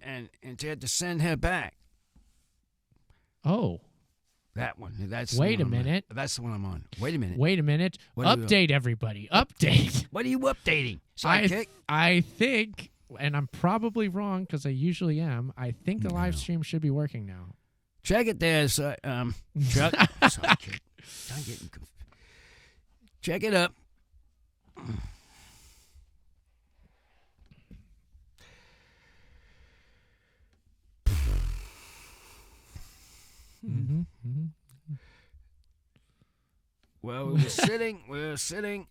and they had to send her back. Oh. That one. That's Wait the a one I'm on. minute. That's the one I'm on. Wait a minute. Wait a minute. What are you- Update, everybody. Update. What are you updating? I Sidekick? think, and I'm probably wrong because I usually am, I think the live No. stream should be working now. Check it there, Chuck. Sidekick. I'm getting confused. Check it up. Mm-hmm. Well, we're sitting. We're sitting.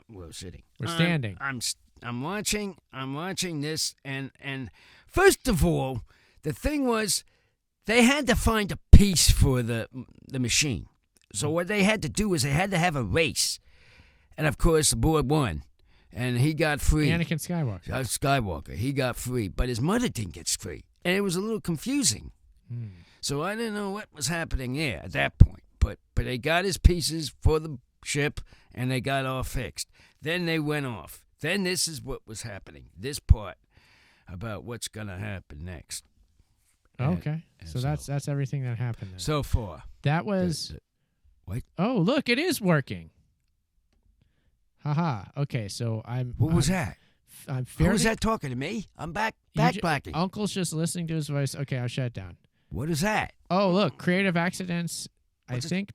We're sitting. We're standing. I'm watching. I'm watching this, and first of all, the thing was, they had to find a piece for the machine. So what they had to do is they had to have a race, and of course, the boy won, and he got free. Anakin Skywalker. Skywalker. He got free, but his mother didn't get free, and it was a little confusing. So I didn't know what was happening there at that point. But they got his pieces for the ship, and they got all fixed. Then they went off. Then this is what was happening. This part about what's going to happen next. Okay. and So that's everything that happened then. So far. That was... What? Oh, look, it is working. Haha. Okay, so What was that? I'm Who fairly... was that talking to me? I'm backblacking. Uncle's just listening to his voice. Okay, I'll shut it down. What is that? Oh, look, creative accidents.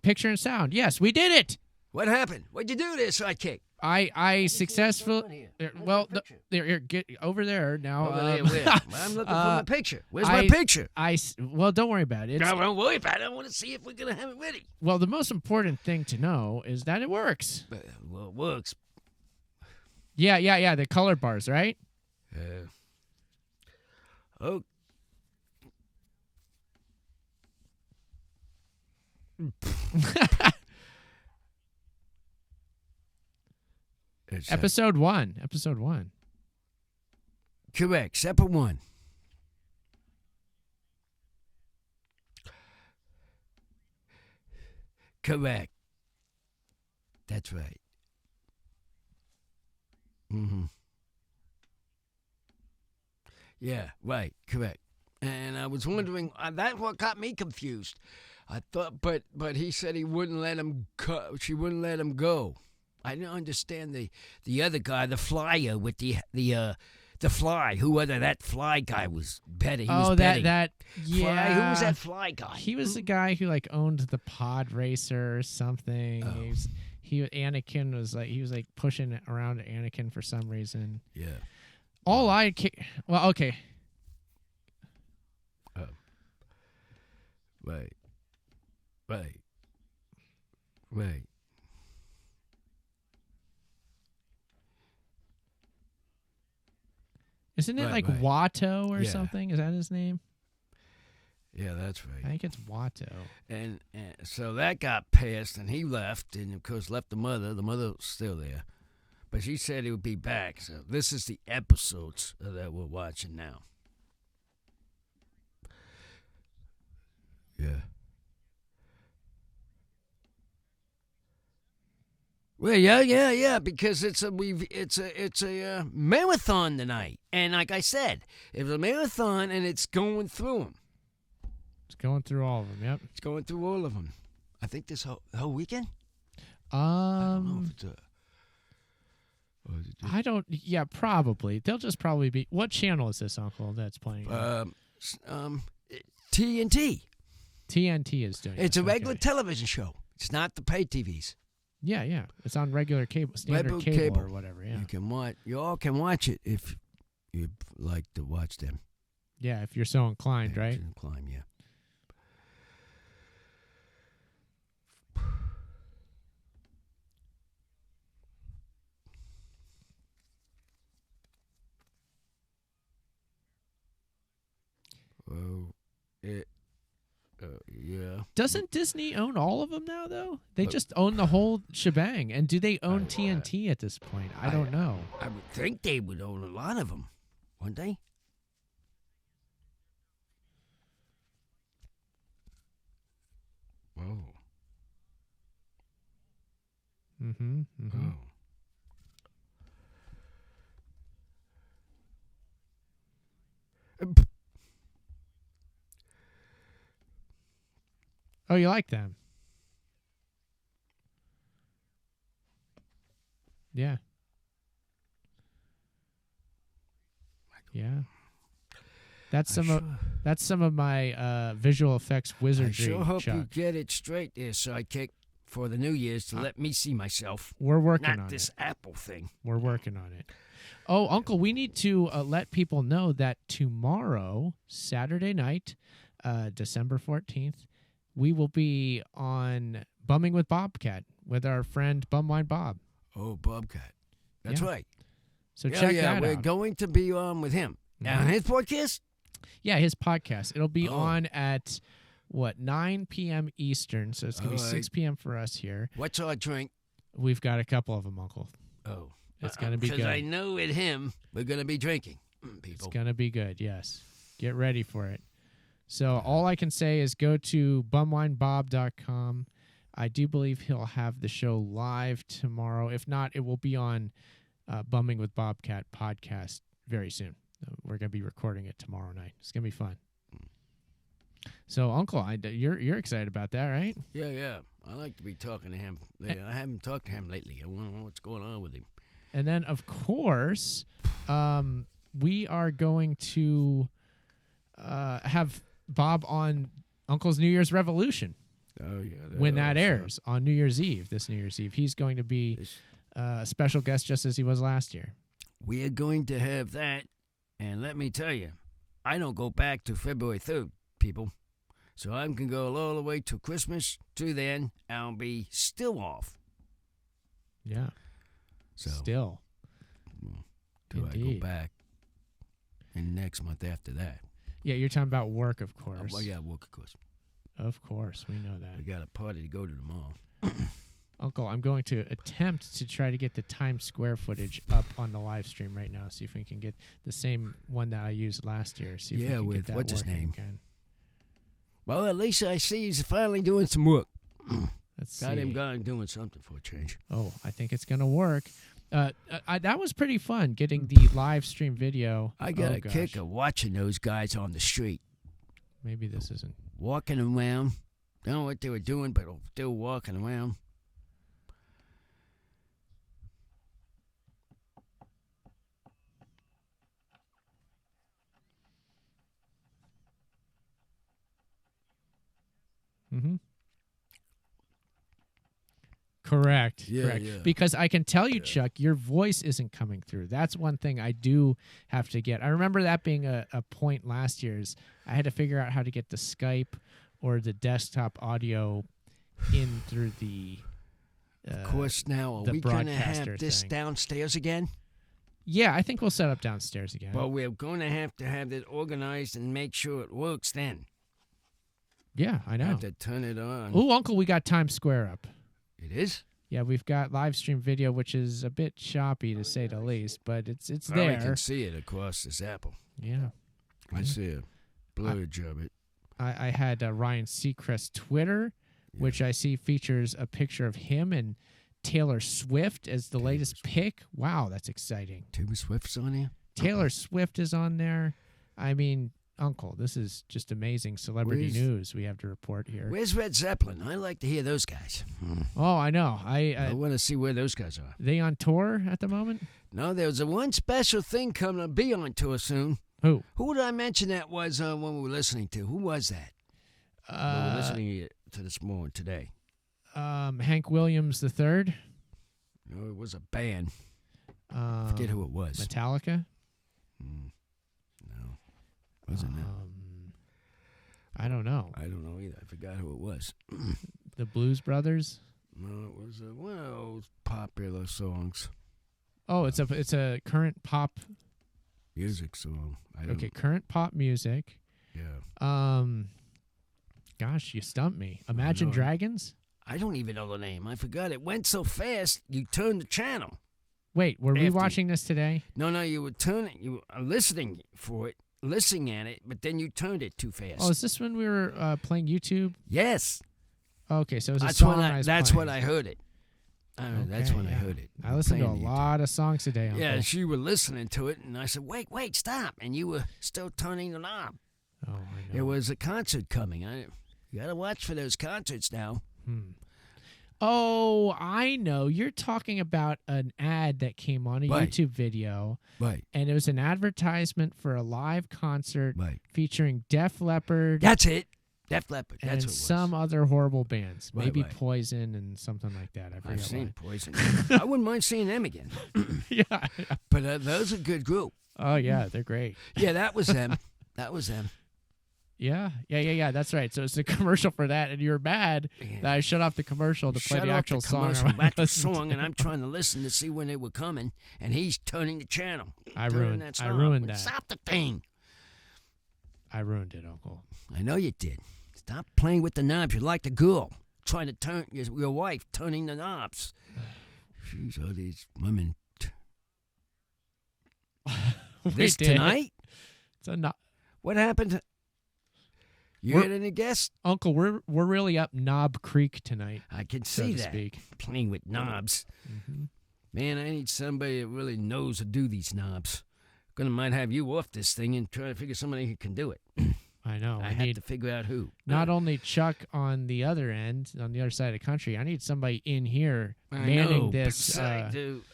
Picture and sound. Yes, we did it. What happened? What'd you do there, sidekick? I successfully. Here. Well, there, get over there now. Over there, where? I'm looking for my picture. Where's my picture? Well, don't worry about it. Don't worry about it. I want to see if we're going to have it ready. Well, the most important thing to know is that it works. Well, it works. Yeah. The color bars, right? Oh. Episode 1. Correct. Separate one. Correct. That's right. Mm-hmm. Yeah, right. Correct. And I was wondering, that's what got me confused. I thought, but he said he wouldn't let him go. She wouldn't let him go. I didn't understand the other guy, the flyer with the fly. Whoever that fly guy was betting. He was betting. Yeah. Fly? Who was that fly guy? He was the guy who owned the pod racer or something. Oh. Anakin was pushing it around Anakin for some reason. Yeah. Well, okay. Right. Isn't it Right. Watto or Yeah. something? Is that his name? Yeah, that's I right. think it's Watto. And so that got passed, and he left, and of course left the mother. The mother was still there, but she said he would be back. So this is the episodes that we're watching now. Yeah. Well, yeah, because it's a marathon tonight, and like I said, it's a marathon, and it's going through them. It's going through all of them. Yep. It's going through all of them. I think this whole weekend. I don't know if it's I don't. Yeah, probably. They'll just probably be. What channel is this, Uncle? That's playing. TNT. TNT is doing. It's this. a regular Okay. television show. It's not the pay TVs. Yeah. It's on regular cable, standard Regular cable, cable. or whatever. Yeah. You can watch. You all can watch it if you like to watch them. Yeah, if you're so inclined, right? Climb, yeah. Oh, yeah. Doesn't Disney own all of them now, though? They just own the whole shebang. And do they own TNT at this point? I don't know. I would think they would own a lot of them, wouldn't they? Oh. Mm-hmm. Oh. Oh, you like them? Yeah. Yeah. That's some of my visual effects wizardry. I sure hope Chuck. you get it straight there, sidekick, for the New Year's to let me see myself. We're working on Not this it. Apple thing. We're working on it. Oh, Uncle, we need to let people know that tomorrow, Saturday night, December 14th, we will be on Bumming with Bobcat with our friend Bumwine Bob. Oh, Bobcat. That's Yeah. right. So check that we're out. going to be on with him. Now, on his podcast? Yeah, his podcast. It'll be on at, 9 p.m. Eastern, so it's going to be 6 p.m. for us here. What's our drink? We've got a couple of them, Uncle. Oh. It's going to be good. Because I know with him, we're going to be drinking, people. It's going to be good, yes. Get ready for it. So all I can say is go to bumwinebob.com. I do believe he'll have the show live tomorrow. If not, it will be on Bumming with Bobcat podcast very soon. We're going to be recording it tomorrow night. It's going to be fun. So, Uncle, you're excited about that, right? Yeah. I like to be talking to him. I haven't talked to him lately. I want to know what's going on with him. And then, of course, we are going to have Bob on Uncle's New Year's Revolution. Oh, yeah. When that airs on New Year's Eve, this New Year's Eve. He's going to be a special guest just as he was last year. We are going to have that. And let me tell you, I don't go back to February 3rd, people. So I can go all the way to Christmas. To then, I'll be still off. Yeah. So Still. Till I Indeed. go back. And next month after that. Yeah, you're talking about work, of course. Well, yeah, work, of course. Of course, we know We that. got a party to go to tomorrow. Uncle, I'm going to attempt to try to get the Times Square footage up on the live stream right now. See if we can get the same one that I used last year. See if we Yeah, can with get that what's his working name? again. Well, at least I see he's finally doing some work. Let's Got see. him going doing something for a change. Oh, I think it's going to work. That was pretty fun, getting the live stream video. I got Oh, a gosh. kick of watching those guys on the street, Maybe this isn't. walking around. Don't know what they were doing, but still walking around. Mm-hmm. Correct. Yeah, correct. yeah. Because I can tell you, Chuck, your voice isn't coming through. That's one thing I do have to get. I remember that being a point last year is I had to figure out how to get the Skype or the desktop audio in through the Of course, now, are the we going to broadcaster have this thing. downstairs again? Yeah, I think we'll set up downstairs again. Well, we're going to have it organized and make sure it works then. yeah, I know. Have to turn it on. Ooh, Uncle, we got Times Square up. It is? Yeah, we've got live stream video, which is a bit choppy to say the least, but it's Well, I there. can see it across this apple. Yeah. I see a blurge of it. I had Ryan Seacrest Twitter, which I see features a picture of him and Taylor Swift as the latest pick. Wow, that's exciting. Taylor Swift's on here? Taylor Swift is on there. I mean, Uncle, this is just amazing celebrity Where's- news we have to report here. Where's Red Zeppelin? I like to hear those guys. Oh, I know. I want to see where those guys are. They on tour at the moment? No, there's a one special thing coming to be on tour soon. Who? Who did I mention that was when we were listening to? Who was that? We were listening to this morning today. Hank Williams III. No, it was a band. Forget who it was. Metallica. No, wasn't it? I don't know. I don't know either. I forgot who it was. The Blues Brothers. No, it was one of those popular songs. Oh, it's a current pop. Music song. I don't, Okay, current pop music. Yeah. Gosh, you stumped me. Imagine know. Dragons. I don't even know the name. I forgot. It went so fast, you turned the channel. Wait, were we After- watching this today? No, you were turning. You were listening for it, listening at it, but then you turned it too fast. Oh, is this when we were playing YouTube? Yes. Okay, so it was a That's song when I was that's playing. when I heard it. That's Okay, when I yeah. heard it. I listened to a Playing the lot of songs today, Uncle. Yeah, she were listening to it, and I said, "Wait, stop!" And you were still turning the knob. Oh, I know. There was a concert coming. You got to watch for those concerts now. Oh, I know. You're talking about an ad that came on a Right. YouTube video. Right. And it was an advertisement for a live concert Right. featuring Def Leppard That's it. Def Leppard. That's and what it was. some other horrible bands. Right, Maybe right. Poison and something like that. I forget I've seen what. Poison. I wouldn't mind seeing them again. Yeah. But those are a good group. Oh, yeah. They're great. Yeah, that was them. That was them. Yeah. That's right. So it's a commercial for that, and you're mad that I shut off the commercial to play Shut the off actual the song. commercial, back to the song, and I'm trying to listen to see when they were coming, and he's turning the channel. I Turning ruined that I song. ruined that. Stop the thing. I ruined it, Uncle. I know you did. Stop playing with the knobs. You're like the girl trying to turn your wife turning the knobs. Jeez, all these women. This tonight? It's a no- What happened? You We're- had any guess? Uncle, we're really up Knob Creek tonight, I can so see to that. speak. Playing with knobs. Mhm. Man, I need somebody that really knows to do these knobs. Gonna might have you off this thing and try to figure somebody who can do it. I know. I I have need to figure out who. not only Chuck on the other end, on the other side of the country. I need somebody in here I manning know, this. but I do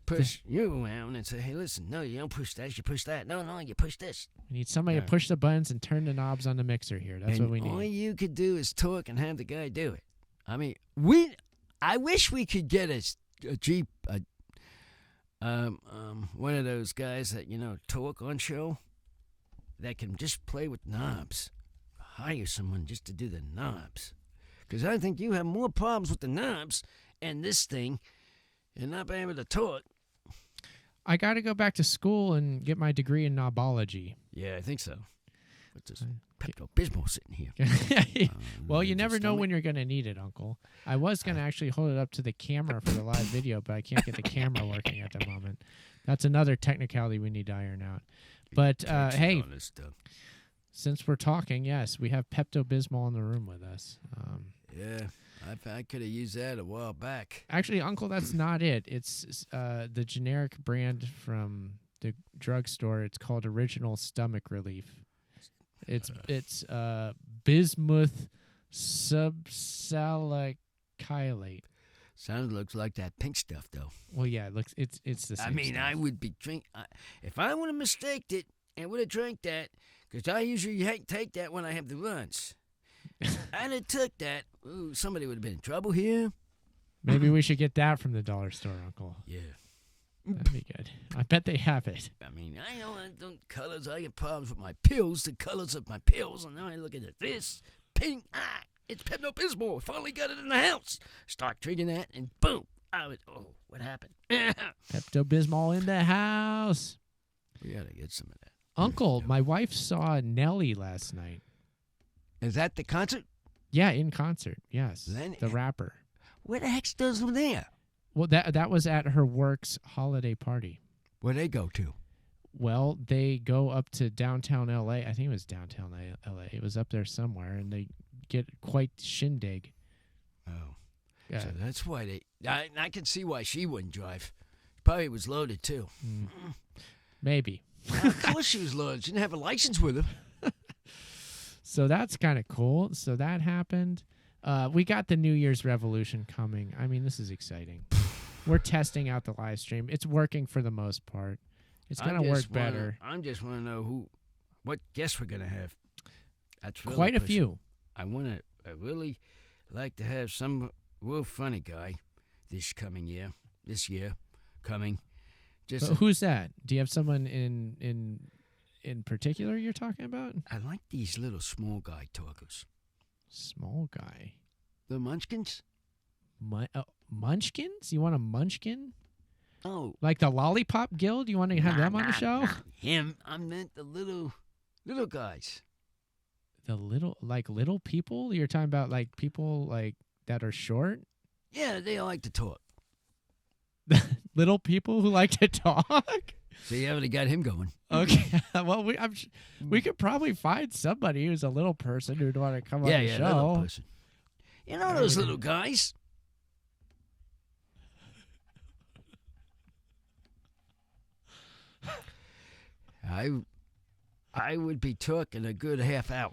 push you around and say, hey, listen, no, you don't push that. You push that. No, you push this. We need somebody to Yeah. push the buttons and turn the knobs on the mixer here. That's and what we all need. you could do is talk and have the guy do it. I mean, I wish we could get a Jeep, one of those guys that talk on show that can just play with knobs. Hire someone just to do the knobs, because I think you have more problems with the knobs and this thing, and not being able to talk. I got to go back to school and get my degree in knobology. Yeah, I think so. What's this Pepto-Bismol sitting here? Well, you Your never know stomach? when you're going to need it, Uncle. I was going to actually hold it up to the camera for the live video, but I can't get the camera working at the moment. That's another technicality we need to iron out. But hey, All this stuff. since we're talking, yes, we have Pepto-Bismol in the room with us. Yeah, I could have used that a while back. Actually, Uncle, that's not it. It's the generic brand from the drugstore. It's called Original Stomach Relief. It's bismuth subsalicylate. Looks like that pink stuff, though. Well, yeah, it looks it's the same. I mean, stuff. I would be if I would have mistaked it and would have drank that, because I usually take that when I have the runs. I'd have took that. Ooh, somebody would have been in trouble here. Maybe we should get that from the dollar store, Uncle. Yeah. That'd be good. I bet they have it. I mean, I don't colors. I get problems with my pills, the colors of my pills, and now I look at this pink. It's Pepto-Bismol. Finally got it in the house. Start drinking that, and boom! What happened? Pepto-Bismol in the house. We gotta get some of that. Uncle, my wife saw Nelly last night. Is that the concert? Yeah, in concert. Yes, Then- the rapper. Where the heck's those over there? Well, that was at her work's holiday party. Where they go to? Well, they go up to downtown L.A. I think it was downtown L.A. It was up there somewhere, and they get quite shindig. Oh, Yeah. so that's why they. I can see why she wouldn't drive. Probably was loaded too. Maybe. Of course she was loaded. She didn't have a license with her. So that's kind of cool. So that happened. We got the New Year's Revolution coming. I mean, this is exciting. We're testing out the live stream. It's working for the most part. It's going to work better. I just want to know what guests we're gonna have. That's really Quite a pushing. few. I really like to have some real funny guy this year coming. Just But who's that? Do you have someone in particular you're talking about? I like these little small guy talkers. Small guy. The Munchkins? Munchkins? You want a munchkin? Oh, Like the Lollipop Guild? You want to have them on the show? not him. I meant the little guys. The little people? You're talking about like people like that are short? Yeah, they like to talk. Little people who like to talk? So you already got him going. Okay. Well, we could probably find somebody who's a little person who'd want to come on the show. Little person. You know those little guys? I would be talking a good half hour.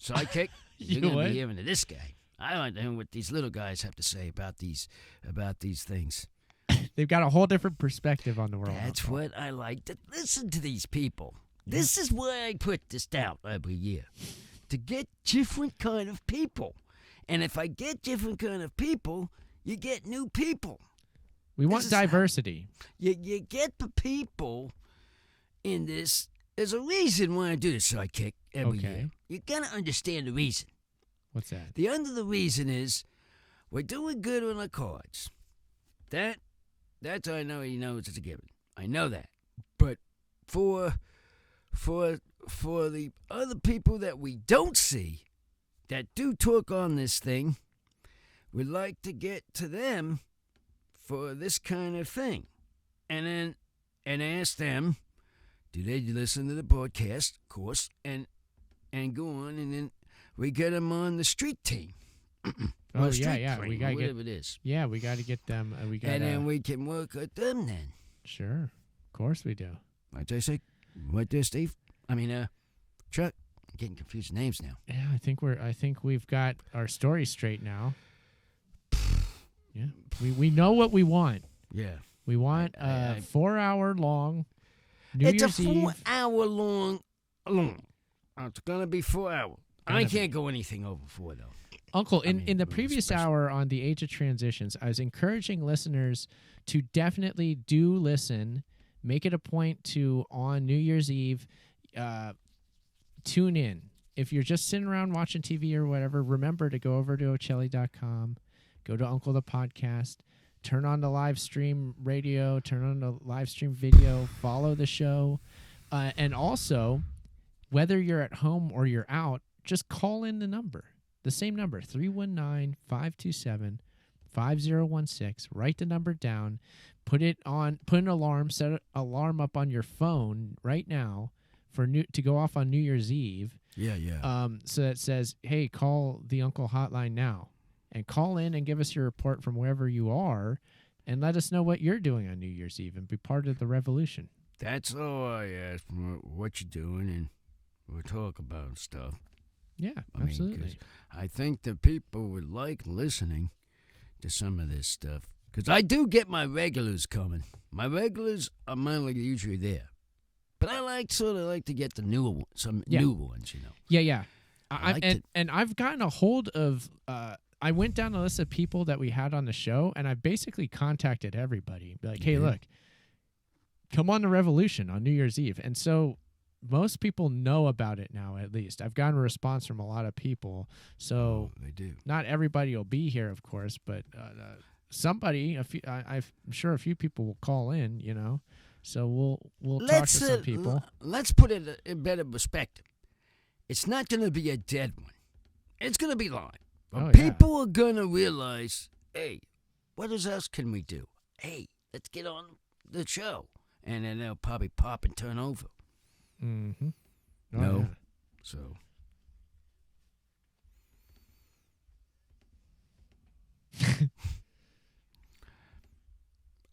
Sidekick? You're You going to would? be hearing to this guy. I like to hear what these little guys have to say about these things. They've got a whole different perspective on the world. That's Uncle. what I like to listen to these people. This is why I put this out every year, to get different kind of people. And if I get different kind of people, you get new people. We want is how- diversity. You get the people in this. There's a reason why I do this sidekick every Okay. year. You gotta understand the reason. What's that? The under the reason is we're doing good on the cards. That's I know he knows it's a given. I know that. But for the other people that we don't see that do talk on this thing, we'd like to get to them for this kind of thing. And ask them, do they listen to the broadcast, of course, and go on, and then we get them on the street team. Oh, Or yeah, street yeah. cream, We gotta whatever it is. Yeah, we got to get them. We got And then we can work with them then. Sure. Of course we do. What did I say? What there, Steve? I mean, Chuck. I'm getting confused with names now. Yeah, I think we've got our story straight now. Yeah. We know what we want. Yeah. We want a I- 4-hour long New It's Year's a Eve. 4-hour long. It's going to be 4 hours. I Gonna be. can't go anything over 4, though. Uncle, I in mean, the really previous special. hour on the Age of Transitions, I was encouraging listeners to definitely do listen. Make it a point to, on New Year's Eve, tune in. If you're just sitting around watching TV or whatever, remember to go over to Ocelli.com, go to Uncle the Podcast, turn on the live stream radio, turn on the live stream video, follow the show. And also, whether you're at home or you're out, just call in the number. The same number, 319-527-5016. Write the number down. Put an alarm, set an alarm up on your phone right now to go off on New Year's Eve. Yeah. So that says, hey, call the Uncle Hotline now. And call in and give us your report from wherever you are and let us know what you're doing on New Year's Eve and be part of the revolution. That's all I ask. What you're doing, and we'll talk about stuff. Yeah, I mean, 'cause absolutely. I think the people would like listening to some of this stuff. Because I do get my regulars coming. My regulars are usually there. But I sort of like to get the newer ones, some Yeah. new ones, you know. Yeah. I like and I've gotten a hold of. I went down a list of people that we had on the show, and I basically contacted everybody. Be like, hey, Yeah. look, come on the revolution on New Year's Eve. And so most people know about it now, at least. I've gotten a response from a lot of people. So they do. not everybody will be here, of course, but somebody, I'm sure a few people will call in, you know. So we'll talk to some people. Let's put it in better perspective. It's not going to be a dead one. It's going to be live. But Oh, yeah. people are going to realize, hey, what else can we do? Hey, let's get on the show. And then they'll probably pop and turn over. Mm-hmm. No. Yeah. So.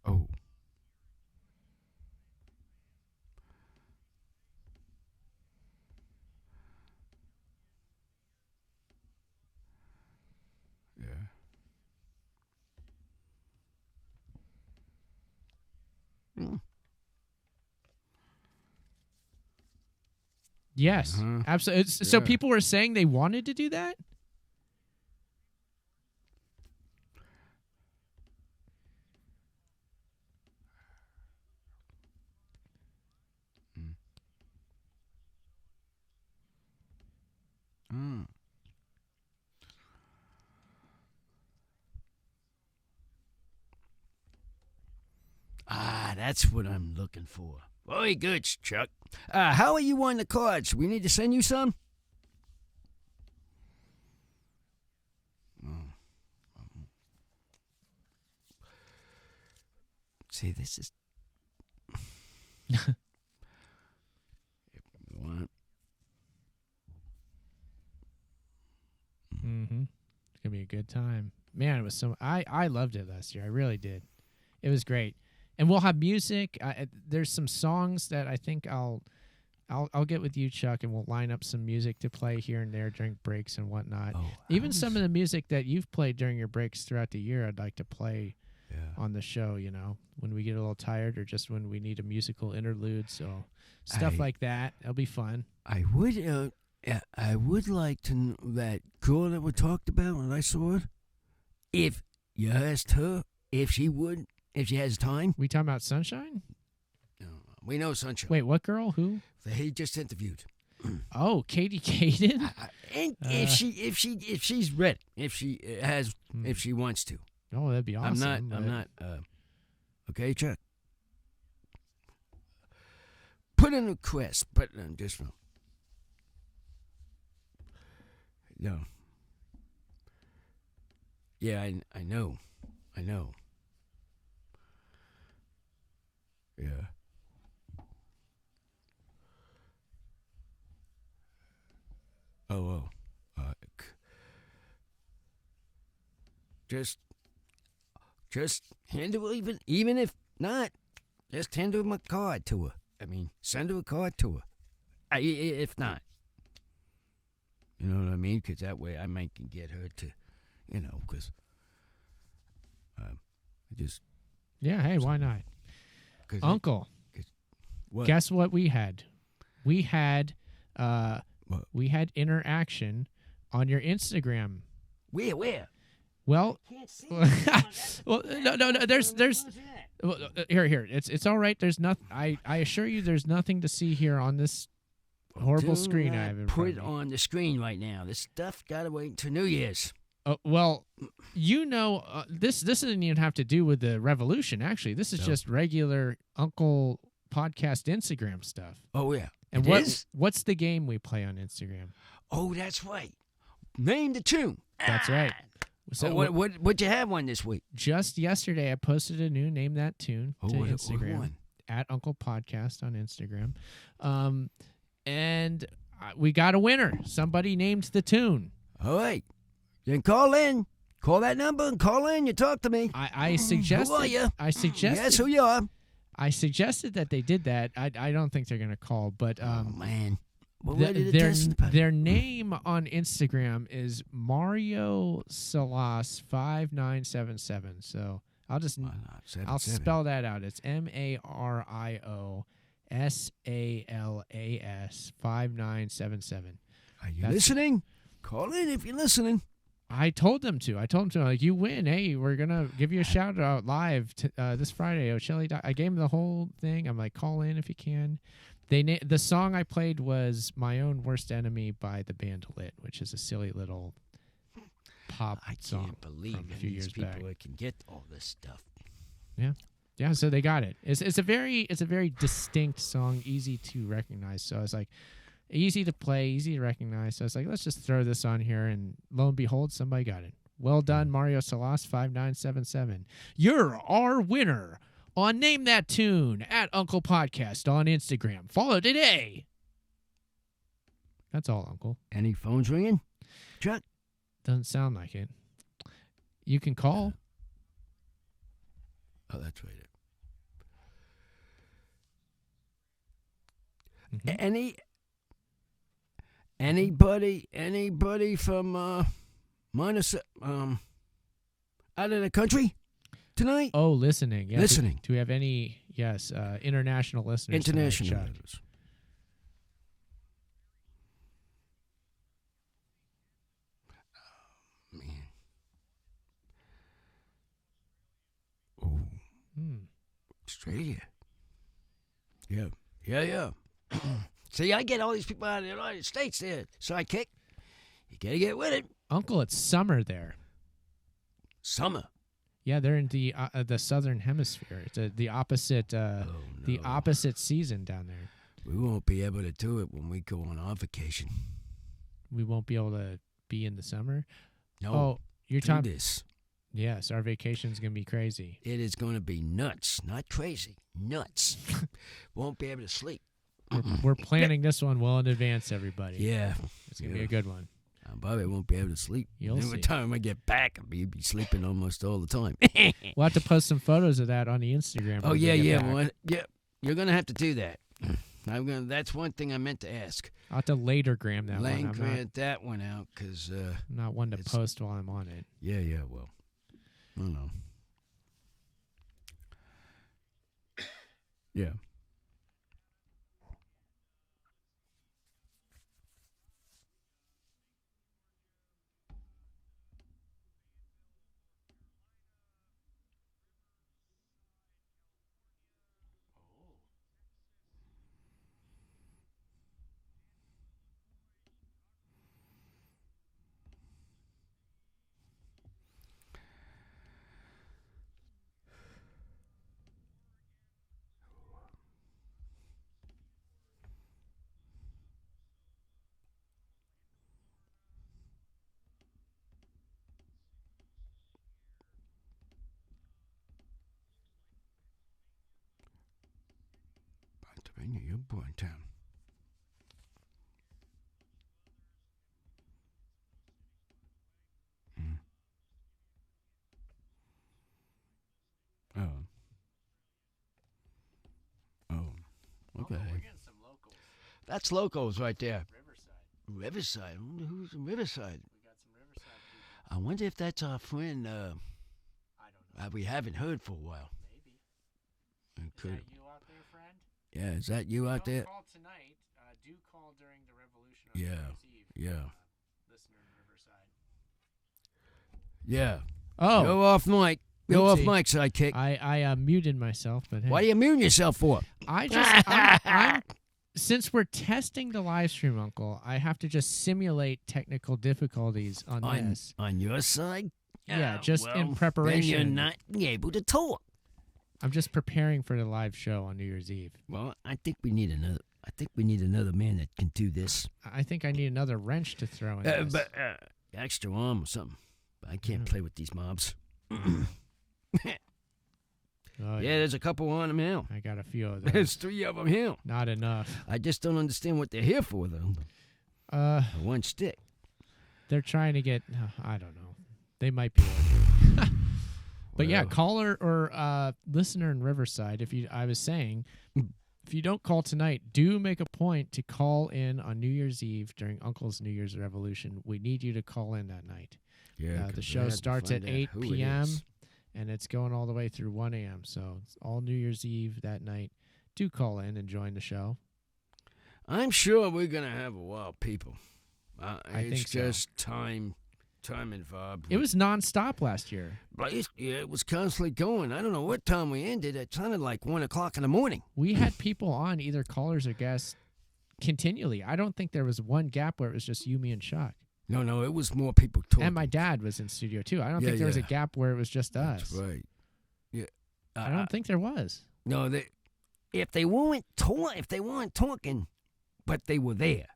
Oh. Yeah. Mm. Yes, Uh-huh. absolutely. So Yeah. people were saying they wanted to do that? Mm. That's what I'm looking for. Very good, Chuck. How are you on the cards? We need to send you some? See, this is... If you want... Mm-hmm. It's gonna be a good time, man. It was so I loved it last year. I really did. It was great, and we'll have music. There's some songs that I think I'll I'll get with you, Chuck, and we'll line up some music to play here and there during breaks and whatnot. Oh, Even some of the music that you've played during your breaks throughout the year, I'd like to play Yeah. on the show, you know, when we get a little tired or just when we need a musical interlude. So stuff I- like that. It'll be fun. I would like to know that girl that we talked about when I saw her. If you asked her if she has time. We talking about Sunshine? No, we know Sunshine. Wait, what girl? Who? That he just interviewed. Oh, Katie Caden? And if she's ready, if she wants to. Oh, that'd be awesome. I'm not. Okay, Chuck. Put in a request, but just no. Yeah, I know. Yeah. Oh. Just hand her, even if not, just hand her my card to her. I mean, send her a card to her. If not, you know what I mean? Because that way I might can get her to, because I just. Yeah, hey, why not? Uncle, what? guess what we had? We had What? we had interaction on your Instagram. Where? Well, Can't see. well, no. There's well, here. It's all right. There's nothing. I assure you, there's nothing to see here on this horrible screen I have in put front of me. on the screen right now. This stuff gotta wait until New Year's. Well, this doesn't even have to do with the revolution. Actually, this is No. just regular Uncle Podcast Instagram stuff. Oh yeah. And It is? what's the game we play on Instagram? Oh, that's right. Name the tune. That's right. So So what you have one this week? just yesterday, I posted a new Name That Tune to what Instagram one? at Uncle Podcast on Instagram, and we got a winner. Somebody named the tune. All right. Then call in. Call that number and call in. You talk to me. I suggested. Who are you? I suggested. Yes, who you are? I suggested that they did that. I don't think they're gonna call, but Oh man. We're The- ready to their test the pipe. their name on Instagram is Mario Salas 5977. So I'll just Why not? I'll 7-7. spell that out. It's MARIOSALAS 5977. Are you That's- listening? Call in if you're listening. I told them to. Like, you win. Hey, we're gonna give you a shout out live this Friday. I gave them the whole thing. I'm like, call in if you can. The song I played was "My Own Worst Enemy" by the band Lit, which is a silly little pop I song can't believe from a few these years people back. that can get all this stuff. Yeah, so they got it. It's a very distinct song, easy to recognize. So I was like, easy to play, easy to recognize. So I was like, let's just throw this on here, and lo and behold, somebody got it. Well done, Mario Salas 5977. You're our winner on Name That Tune at Uncle Podcast on Instagram. Follow today. That's all, Uncle. Any phones ringing? Chuck? Doesn't sound like it. You can call. Oh, that's right. Mhm. Anybody from minus out of the country tonight? Oh, listening. Yeah, Listening. Do we have any? Yes, international listeners. tonight, International. Chuck? letters. Oh, man. Oh, Hmm. Australia. Yeah. See, I get all these people out of the United States there. Sidekick. You gotta get with it. Uncle, it's summer there. Summer. Yeah, they're in the southern hemisphere. It's the opposite Oh, the no. opposite season down there. We won't be able to do it when we go on our vacation. We won't be able to be in the summer. No, Oh, you're do talking. this. Yes, our vacation's gonna be crazy. It is going to be nuts, not crazy. Nuts. Won't be able to sleep. We're planning this one well in advance, everybody. Yeah. It's gonna be a good one. Bobby won't be able to sleep. You'll Every see. time I get back, I'll be sleeping almost all the time. We'll have to post some photos of that on the Instagram. Oh, when we yeah, get yeah. back. Well, yeah. You're going to have to do that. That's one thing I meant to ask. I'll have to later gram that Lane one. grant that one out because I'm not one to post while I'm on it. yeah. Well, I don't know. Yeah. Pennsylvania, you're born town. Mm. Oh. Oh. Okay. We're getting some locals. That's locals right there. Riverside. Riverside. I wonder who's in Riverside. We got some Riverside people. I wonder if that's our friend. I don't know. We haven't heard for a while. Maybe. Could. Is that you out there, friend? Yeah, is that you out there? Don't call tonight. Do call during the revolution on Yeah, New Year's Eve. yeah. Listener in Riverside. Yeah. Oh. Go off mic. Go off Oopsie. mic, sidekick. I muted myself, but hey. Why do you mute yourself for? I'm since we're testing the live stream, Uncle, I have to just simulate technical difficulties on this. On your side? Yeah, Oh, just in preparation. Then you're not able to talk. I'm just preparing for the live show on New Year's Eve. Well, I think we need another man that can do this. I think I need another wrench to throw in this. But extra arm or something. But I can't play with these mobs. Oh, yeah, there's a couple on them here. I got a few of those. There's 3 of them here. Not enough. I just don't understand what they're here for, though. One stick. They're trying to get. I don't know. They might be working. But yeah, Well. caller or listener in Riverside. I was saying, if you don't call tonight, do make a point to call in on New Year's Eve during Uncle's New Year's Revolution. We need you to call in that night. Yeah, The 'cause show I had to starts find at out 8 who it p.m. is. and it's going all the way through 1 a.m. So it's all New Year's Eve that night. Do call in and join the show. I'm sure we're gonna have a lot of people. I it's think so. just time involved. It was nonstop last year. But it was constantly going. I don't know what time we ended. It sounded like 1 o'clock in the morning. We had people on, either callers or guests, continually. I don't think there was one gap where it was just you, me, and Chuck. No, it was more people talking. And my dad was in studio too. I don't think there was a gap where it was just us. That's right. Yeah. I don't think there was. No, if they weren't talking, but they were there.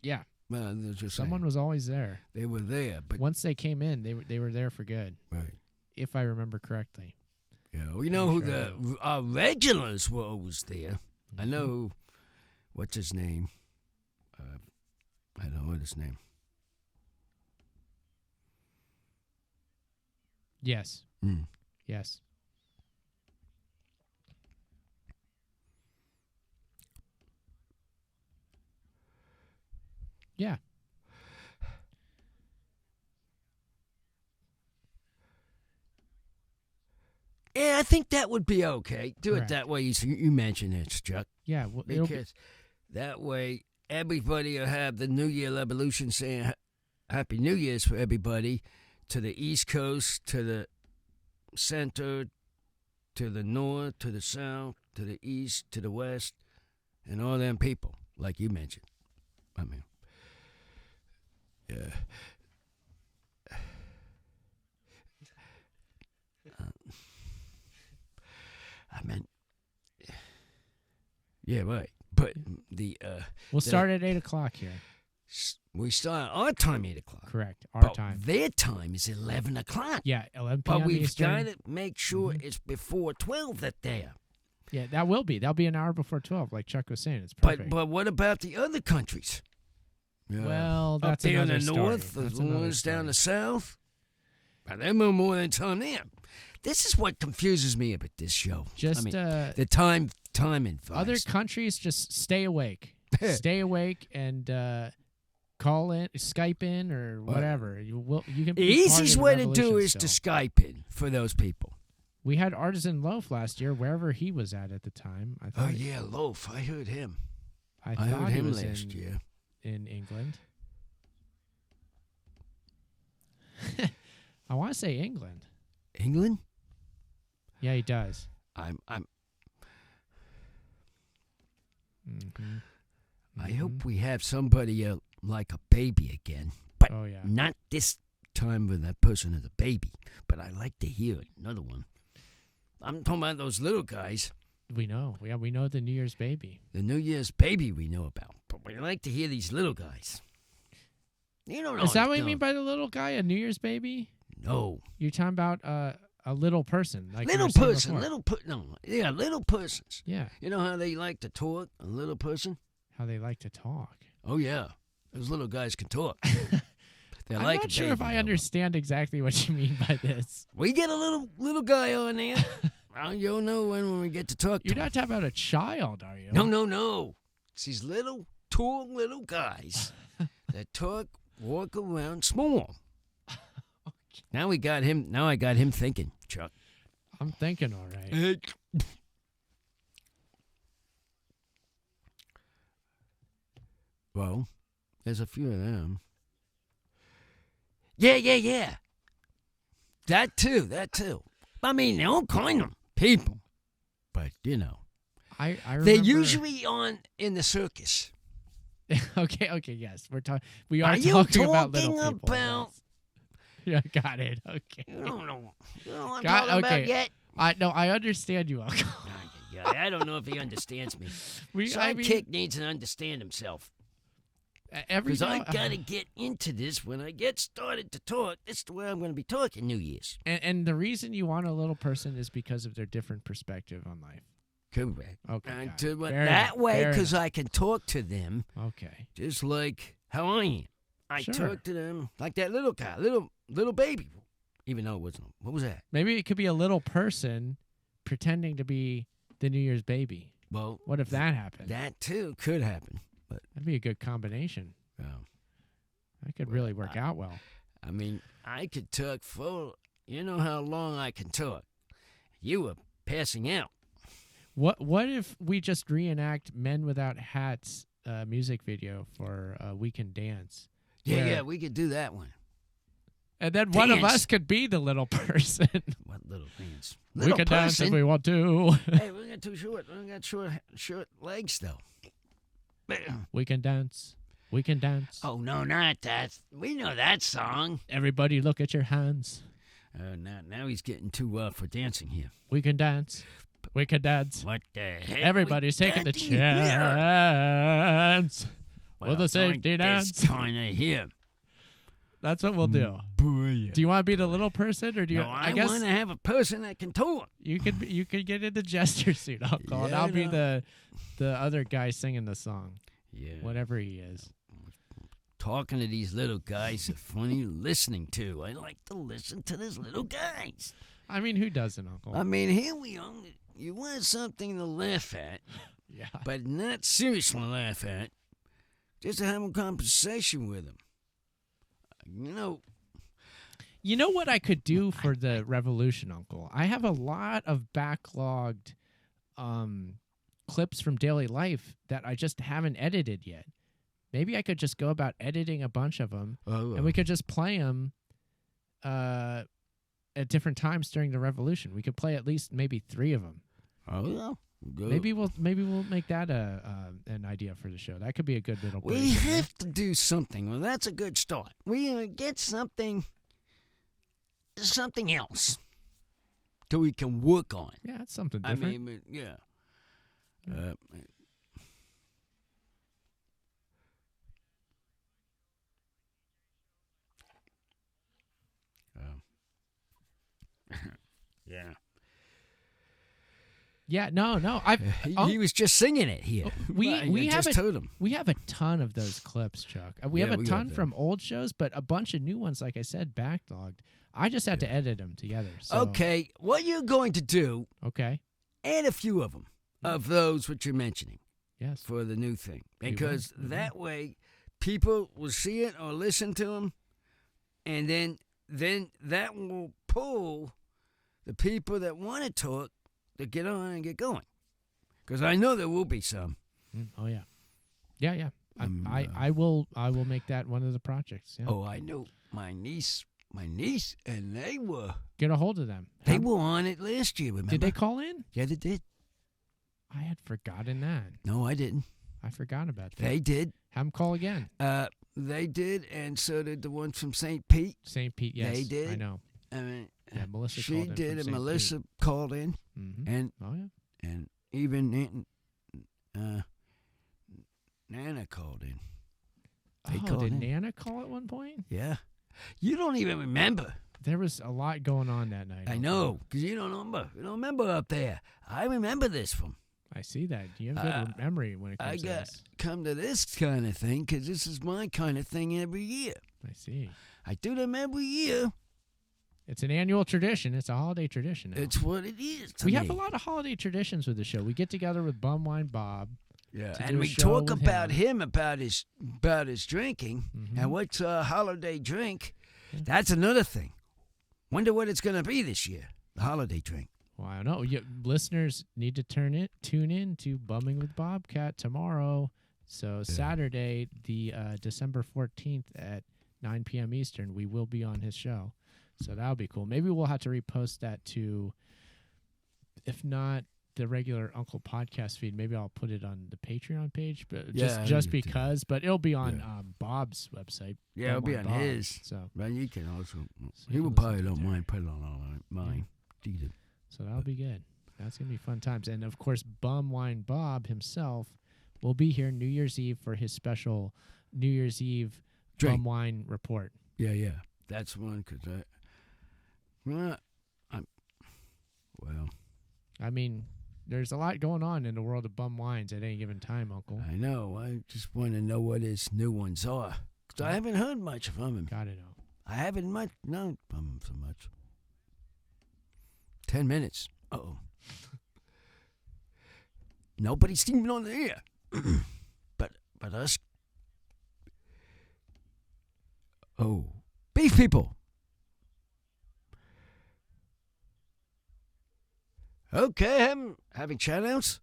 Yeah. Well, they're just Someone saying. was always there. They were there, but Once they came in, they were there for good, right. if I remember correctly. Yeah, well, you know I'm who sure our regulars were always there. I know who. What's his name? I don't know what his name. Yes. Mm. Yes. Yeah. Yeah, I think that would be okay. Do Correct. it that way. You mentioned it, Chuck. Yeah. Well, it'll be- Because that way everybody will have the New Year Revolution saying Happy New Year's for everybody to the East Coast, to the center, to the north, to the south, to the east, to the west, and all them people, like you mentioned. I mean, yeah. I meant, yeah, right. But we'll start at 8 o'clock here. we start our time 8 o'clock. Correct. Our But time. their time is 11 o'clock. Yeah, 11 p.m. But we've Eastern. got to make sure it's before 12 that day. Yeah, that will be. That'll be an hour before 12, like Chuck was saying. It's perfect. But what about the other countries? Well, Up that's there in another the story. north, That's the another ones down story. the south. But they're more than time there. This is what confuses me about this show. Just the time time advice. Other countries just stay awake. Stay awake and call in, Skype in, or whatever. You can. The be part of easiest the way to revolution do is still. to Skype in for those people. We had Artisan Loaf last year, wherever he was at the time. I Oh, thought yeah, Loaf. I heard him. I I thought heard he him was last year. in England. I want to say England. England? Yeah, he does. I'm Mm-hmm. I hope we have somebody like a baby again. But Oh, yeah. not this time with that person as a baby. But I like to hear another one. I'm talking about those little guys. We know. Yeah, we know the New Year's baby. The New Year's baby we know about. But we like to hear these little guys. You don't know. Is that what you mean by the little guy, a New Year's baby? No. You're talking about a little person. Like you Little were saying person. before. Little persons. Yeah, You know how they like to talk, a little person? how they like to talk. Oh, yeah. Those little guys can talk. They're I'm like not a sure if baby, I though. understand exactly what you mean by this. We get a little guy on there. Well, you'll know when we get to talk to You're him. not talking about a child, are you? No. It's these tall little guys that walk around small. Now I got him thinking, Chuck. I'm thinking all right. Well, there's a few of them. Yeah. That too. I mean, they're all kind of people. But, I remember. they're usually on in the circus. okay, yes. We are Are you talking about little talking people. about- yes. Yeah, got it. Okay. You don't know what I'm Got- talking okay. about yet? I understand you, Uncle. Yeah, I don't know if he understands me. I mean, Sidekick needs to understand himself. every Because I now- got to get into this when I get started to talk. That's the way I'm going to be talking New Year's. and the reason you want a little person is because of their different perspective on life. Correct. Okay, And got to, it. that Fair enough, way, fair because enough. I can talk to them Okay. just like how I am. I Sure. talk to them like that little guy, little baby. Even though it wasn't. What was that? Maybe it could be a little person pretending to be the New Year's baby. Well, What if that happened? that too could happen. But That'd be a good combination. That could really work out well. I mean, I could talk full. You know how long I can talk. You were passing out. What if we just reenact Men Without Hats music video for We Can Dance? Yeah, Where- we could do that one. And then one of Dance. us could be the little person. What little dance? We Little can dance if person? we want to. Hey, we got too short. We got short legs though. We can dance. We can dance. Oh no, not that. We know that song. Everybody look at your hands. Now he's getting too for dancing here. We can dance. We can dance. What the heck? Everybody's taking the dancing here? chance. Well, the safety dance. Kind of here. That's what we'll do. Boy. Do you want to be the little person, or do you? No, I guess want to have a person that can talk. you could get in the jester suit, Uncle, and Yeah, I'll I be know. the other guy singing the song, Yeah. whatever he is. Talking to these little guys are funny listening to. I like to listen to these little guys. I mean, who doesn't, Uncle? I mean, here we are. You want something to laugh at, yeah. but not seriously laugh at. Just to have a conversation with them. You know what I could do for the revolution, Uncle? I have a lot of backlogged clips from daily life that I just haven't edited yet. Maybe I could just go about editing a bunch of them, and we could just play them at different times during the revolution. We could play at least maybe 3 of them. Oh, yeah. Good. Maybe we'll make that an idea for the show. That could be a good little. We break. have to do something. Well, that's a good start. We get something else that we can work on. Yeah, that's something I different. mean, yeah. Yeah. Yeah, no. He was just singing it here. We I have just told him. We have a ton of those clips, Chuck. We Yeah, have a we ton got from old shows, but a bunch of new ones, like I said, backlogged. I just had to edit them together. So. Okay, what you're going to do, Okay. add a few of them. of those which you're mentioning Yes. for the new thing, We will. because We will. that way people will see it or listen to them, and then that will pull the people that want to talk to get on and get going. Because I know there will be some. Oh yeah. Yeah. Um, I will make that one of the projects. Yeah. Oh, I know my niece, and they were Get a hold of them. they were on it last year. Remember? Did they call in? Yeah, they did. I had forgotten that. No, I didn't. I forgot about that. They did. Have them call again. They did, and so did the one from St. Pete. St. Pete, yes. They did. I know. I mean, Yeah, Melissa she called in did, from and St. Melissa called in, Mm-hmm. and Oh yeah. and even Nana called in. They Oh, called did in. Nana call at one point? Yeah, you don't even remember. There was a lot going on that night. I know, because you don't remember. You don't remember up there. I remember this from. I see that. You have good memory when it I comes to got this. come to this kind of thing because this is my kind of thing every year. I see. I do them every year. It's an annual tradition. It's a holiday tradition now. It's what it is. To We me. have a lot of holiday traditions with the show. We get together with Bumwine Bob. Yeah, to and do a we show talk with about him. about his drinking Mhm. and what's a holiday drink. Yeah. That's another thing. Wonder what it's going to be this year. The holiday drink. Well, I don't know. Listeners need to tune in to Bumming with Bobcat tomorrow. So Saturday, the December 14th at 9 p.m. Eastern, we will be on his show. So that'll be cool. Maybe we'll have to repost that to, if not the regular Uncle podcast feed, maybe I'll put it on the Patreon page, but Yeah, just you do. because. But it'll be on Bob's website. Yeah, it'll be Bumwine on Bob. his. So But you can also. So He you will can probably listen don't to mind putting it on mine. Either. So that'll be good. That's going to be fun times. And, of course, Bumwine Bob himself will be here New Year's Eve for his special New Year's Eve Drink. Bumwine report. Yeah. That's one because well, I mean, there's a lot going on in the world of bum wines at any given time, Uncle. I know. I just want to know what his new ones are. 'Cause I haven't heard much from him. Gotta know. I haven't known from him so much. 10 minutes. Uh-oh. Nobody's even on the air. but us. Oh. Beef people. Okay, having shout-outs?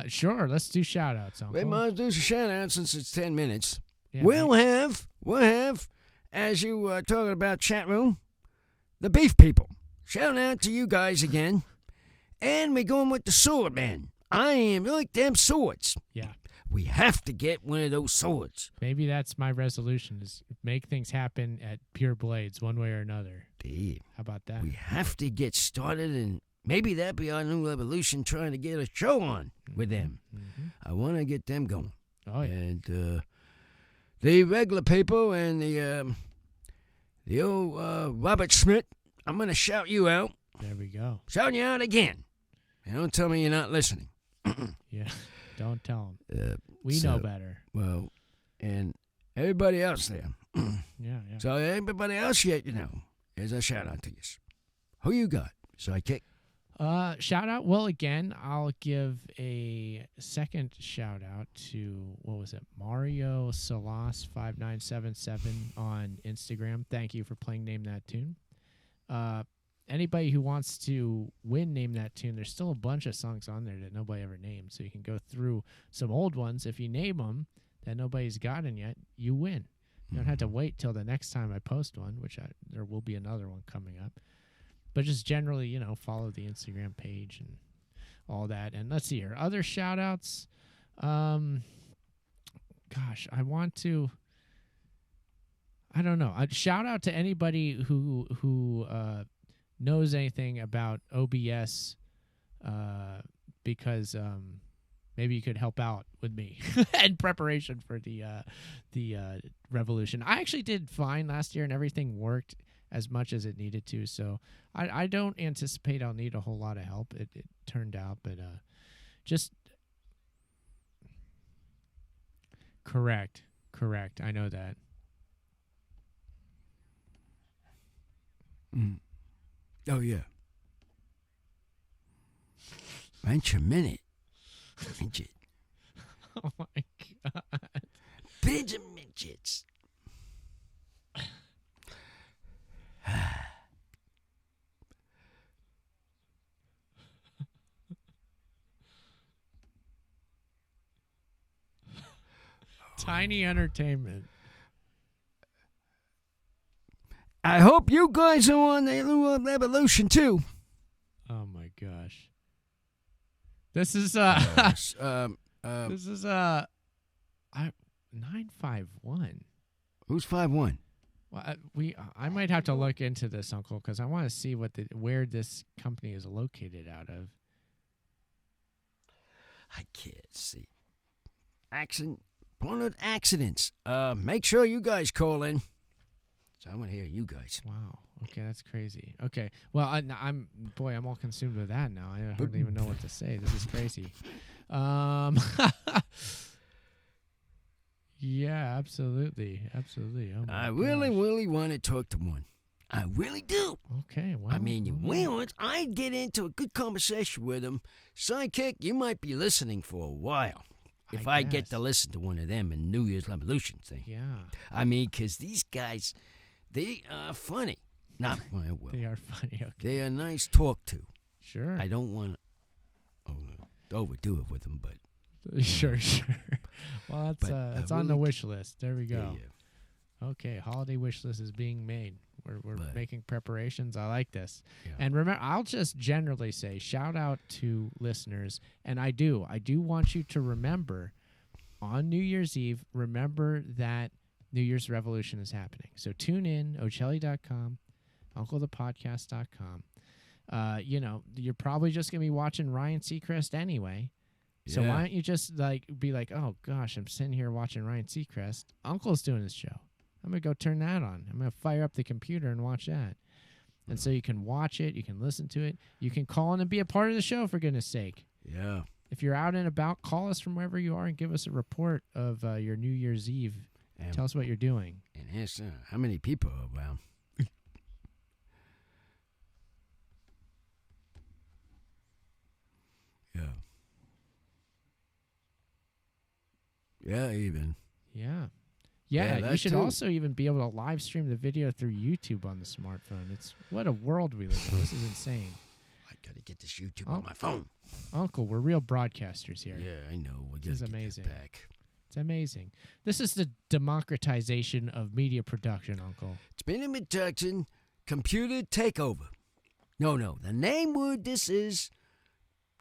Sure, let's do shout-outs, Uncle. We might do some shout-outs since it's 10 minutes. Yeah, We'll have, as you were talking about chat room, the beef people. Shout out to you guys again. And we're going with the sword man. I am like them swords. Yeah. We have to get one of those swords. Maybe that's my resolution, is make things happen at Pure Blades one way or another. Damn. How about that? We have to get started, and maybe that'd be our new evolution, trying to get a show on with them. Mhm. I want to get them going. Oh, yeah. And the regular people and the old Robert Schmidt, I'm going to shout you out. There we go. Shout you out again. And don't tell me you're not listening. Yeah. Don't tell them. We know better. Well, and everybody else there. Yeah. So everybody else yet, here's a shout out to you. Who you got? Sidekick? Shout out. Well, again, I'll give a second shout out to, what was it? Mario Salas 5977 on Instagram. Thank you for playing Name That Tune. Anybody who wants to win Name That Tune, there's still a bunch of songs on there that nobody ever named. So you can go through some old ones. If you name them that nobody's gotten yet, you win. You don't have to wait till the next time I post one, which there will be another one coming up. But just generally, follow the Instagram page and all that. And let's see here. Other shout-outs. Gosh, I want to... I don't know. I'd shout out to anybody who knows anything about OBS, because maybe you could help out with me in preparation for the revolution. I actually did fine last year, and everything worked as much as it needed to. So I don't anticipate I'll need a whole lot of help. It turned out, but just correct. I know that. Oh, yeah. Wait a minute. Midget. Oh my god. Pigeon midgets. Tiny entertainment. I hope you guys are on the little evolution too. Oh my gosh. This is This this is 951. who's 5'1"? Well, I might have to look into this, Uncle, because I want to see where this company is located out of. I can't see. Point of accidents. Make sure you guys call in. So I want to hear you guys. Wow. Okay, that's crazy. Okay. Well, I'm all consumed with that now. I hardly even know what to say. This is crazy. Yeah, absolutely. Absolutely. Oh my I really, gosh. really want to talk to one. I really do. Okay, well. I mean, I'd get into a good conversation with him. Sidekick, you might be listening for a while. If I get guess. to listen to one of them in New Year's Revolution thing. Yeah, I mean, because these guys, they are funny. Not well. they are funny. Okay. They are nice to talk to. Sure. I don't want to overdo it with them, but Sure. Well, that's on the really- wish list. There we go. yeah. Okay, holiday wish list is being made. We're But- making preparations. I like this. Yeah. And remember, I'll just generally say shout out to listeners, and I do want you to remember on New Year's Eve. Remember that New Year's Revolution is happening. So tune in, Ochelli.com, UncleThePodcast.com. You're probably just gonna be watching Ryan Seacrest anyway. So Yeah. why don't you just be like, oh gosh, I'm sitting here watching Ryan Seacrest. Uncle's doing his show. I'm gonna go turn that on. I'm gonna fire up the computer and watch that. And so you can watch it, you can listen to it, you can call in and be a part of the show, for goodness sake. Yeah. If you're out and about, call us from wherever you are and give us a report of your New Year's Eve. And, Tell us what you're doing. and ask how many people are around. Yeah. Yeah, even. Yeah. Yeah, Yeah, you that should too. also even be able to live stream the video through YouTube on the smartphone. It's what a world we live in. This is insane. I gotta get this YouTube Oh. on my phone. Uncle, we're real broadcasters here. Yeah, I know. We This is gotta get amazing. that back. It's amazing. This is the democratization of media production, Uncle. It's been a production computer takeover. No. The name word this is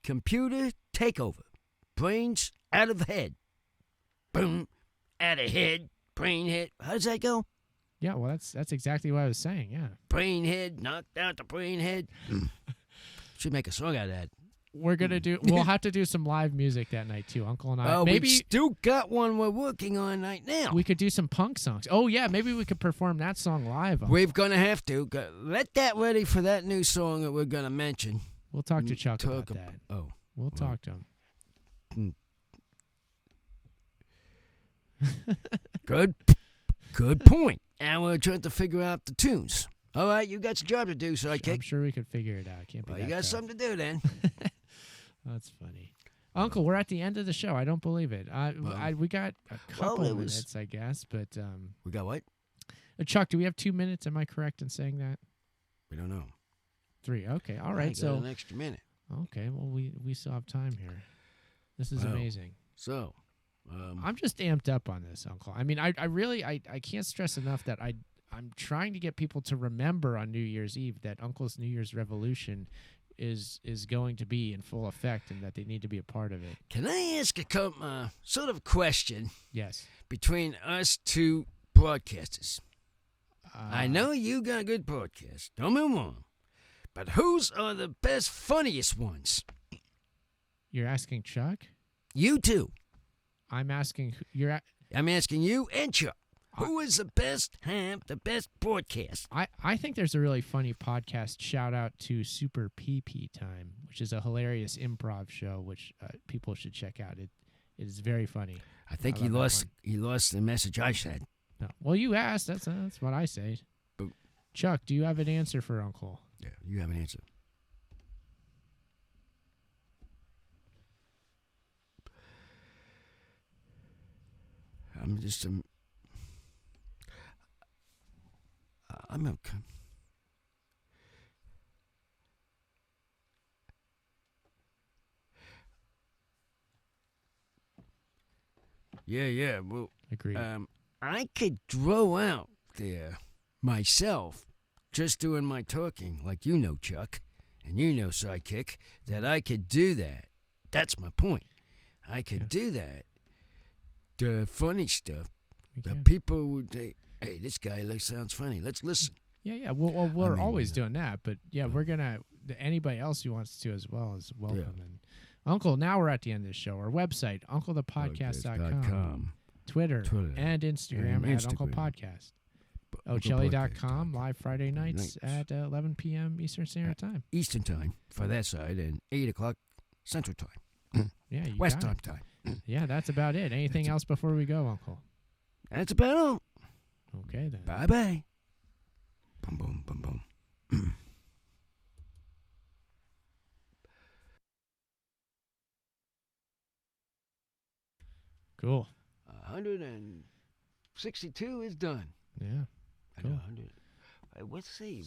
computer takeover. Brains out of head. Boom. Out of head. Brain head. How does that go? Yeah, well, that's exactly what I was saying. Yeah, Brain head. Knocked out the brain head. Should make a song out of that. we're gonna do. We'll have to do some live music that night too, Uncle and I. Oh, Maybe we still got one we're working on right now. we could do some punk songs. Oh yeah, maybe we could perform that song live. Uncle. We're gonna have to let that ready for that new song that we're gonna mention. We'll talk to Chuck Talk about that. Oh, We'll talk to him. good point. And we're trying to figure out the tunes. All right, you got your job to do, I'm sidekick. sure we could figure it out. Can't be Well, that you got tough. something to do then. That's funny. Uncle, we're at the end of the show. I don't believe it. We got a couple it was- minutes, I guess. But We got what? Chuck, do we have 2 minutes? Am I correct in saying that? We don't know. 3. Okay. All I right. got So an extra minute. okay. Well, we still have time here. This is Wow. amazing. So, I'm just amped up on this, Uncle. I mean, I really can't stress enough that I'm trying to get people to remember on New Year's Eve that Uncle's New Year's Revolution is going to be in full effect and that they need to be a part of it. can I ask a sort of question Yes. between us two broadcasters? I Uh, know you got a good podcast. Don't be wrong. But whose are the best, funniest ones? You're asking Chuck? You two. I'm asking I'm asking you and Chuck. Who is the best broadcast? I think there's a really funny podcast. Shout out to Super PP Time, which is a hilarious improv show, which people should check out. It is very funny. I think I he love that lost the message I said. No. Well, you asked. That's what I say. Boom. Chuck, do you have an answer for Uncle? Yeah, you have an answer. I'm just I'm okay. Yeah. Well, Agreed. I could throw out there myself, just doing my talking, like you know, Chuck, and you know, Sidekick, that I could do that. That's my point. I could do that. The funny stuff. We The can. people would say, "Hey, this guy sounds funny. Let's listen." Yeah. Well, we're mean, always yeah. doing that, but yeah, we're gonna. Anybody else who wants to as well is welcome. And Uncle, now we're at the end of the show. Our website, UncleThePodcast.com, Twitter, and Instagram at Uncle Podcast. Ochelli.com, live Friday nights at 11 p.m. Eastern Standard Time. Eastern time for that side, and 8 o'clock Central Time. Yeah, you West got time. it. Yeah, that's about it. Anything else before we go, Uncle? That's about all. Okay, then. Bye bye. Boom, boom, boom, boom. Cool. 162 is done. Yeah. Cool. 100. Let's see.